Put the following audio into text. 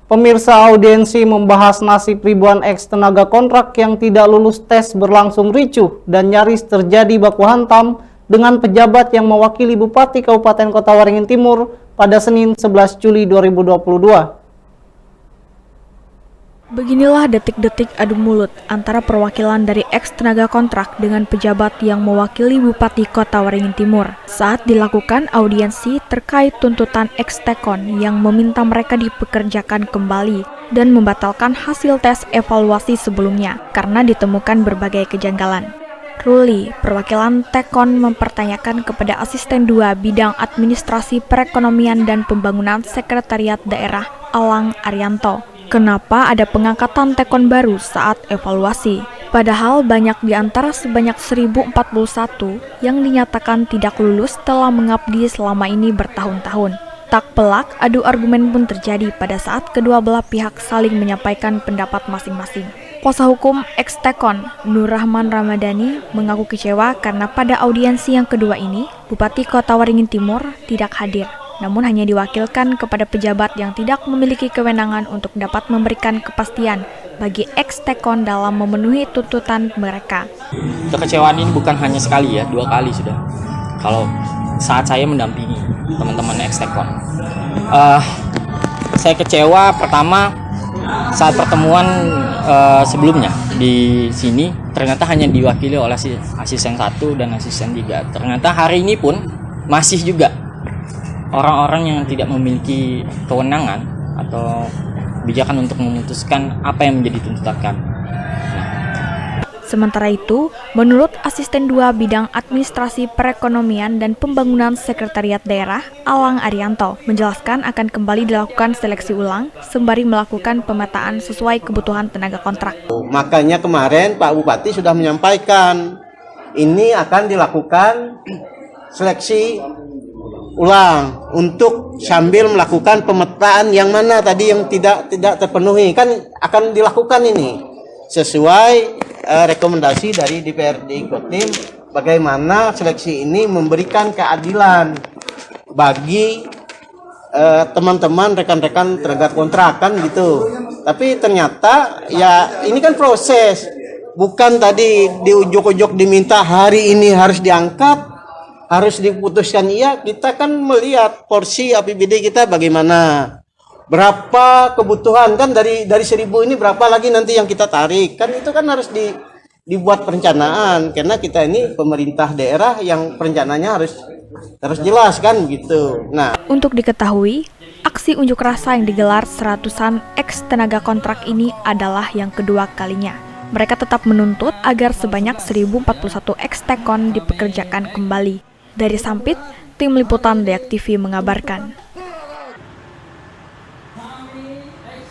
Pemirsa, audiensi membahas nasib ribuan ex tenaga kontrak yang tidak lulus tes berlangsung ricuh dan nyaris terjadi baku hantam dengan pejabat yang mewakili Bupati Kabupaten Kota Waringin Timur pada Senin 11 Juli 2022. Beginilah detik-detik adu mulut antara perwakilan dari ex tenaga kontrak dengan pejabat yang mewakili Bupati Kota Waringin Timur saat dilakukan audiensi terkait tuntutan ex Tekon yang meminta mereka dipekerjakan kembali dan membatalkan hasil tes evaluasi sebelumnya karena ditemukan berbagai kejanggalan. Ruli, perwakilan Tekon mempertanyakan kepada Asisten 2 Bidang Administrasi Perekonomian dan Pembangunan Sekretariat Daerah Alang Arianto, kenapa ada pengangkatan Tekon baru saat evaluasi? Padahal banyak di antara sebanyak 1041 yang dinyatakan tidak lulus telah mengabdi selama ini bertahun-tahun. Tak pelak, adu argumen pun terjadi pada saat kedua belah pihak saling menyampaikan pendapat masing-masing. Kuasa hukum ex Tekon, Nur Rahman Ramadhani, mengaku kecewa karena pada audiensi yang kedua ini, Bupati Kota Waringin Timur tidak hadir, namun hanya diwakilkan kepada pejabat yang tidak memiliki kewenangan untuk dapat memberikan kepastian bagi ex Tekon dalam memenuhi tuntutan mereka. Kekecewaan ini bukan hanya sekali ya, 2 kali sudah. Kalau saat saya mendampingi teman-teman ex Tekon, saya kecewa pertama saat pertemuan sebelumnya di sini ternyata hanya diwakili oleh asisten 1 dan asisten 3. Ternyata hari ini pun masih juga orang-orang yang tidak memiliki kewenangan atau kebijakan untuk memutuskan apa yang menjadi tuntutan kami. Sementara itu, menurut Asisten 2 Bidang Administrasi Perekonomian dan Pembangunan Sekretariat Daerah Alang Arianto menjelaskan akan kembali dilakukan seleksi ulang sembari melakukan pemetaan sesuai kebutuhan tenaga kontrak. Makanya kemarin Pak Bupati sudah menyampaikan ini akan dilakukan seleksi ulang untuk sambil melakukan pemetaan yang mana tadi yang tidak terpenuhi, kan akan dilakukan ini sesuai rekomendasi dari DPRD Kodim bagaimana seleksi ini memberikan keadilan bagi teman-teman rekan-rekan tenaga kontrak kan gitu. Tapi ternyata ya ini kan proses, bukan tadi di ujuk-ujuk diminta hari ini harus diangkat, harus diputuskan. Iya, kita kan melihat porsi APBD kita bagaimana, berapa kebutuhan kan dari 1.000 ini berapa lagi nanti yang kita tarik, kan itu kan harus dibuat perencanaan karena kita ini pemerintah daerah yang perencanaannya harus jelas kan gitu. Nah, untuk diketahui, aksi unjuk rasa yang digelar seratusan ex tenaga kontrak ini adalah yang kedua kalinya. Mereka tetap menuntut agar sebanyak 1041 ex Tekon dipekerjakan kembali. Dari Sampit, tim liputan Deak TV mengabarkan.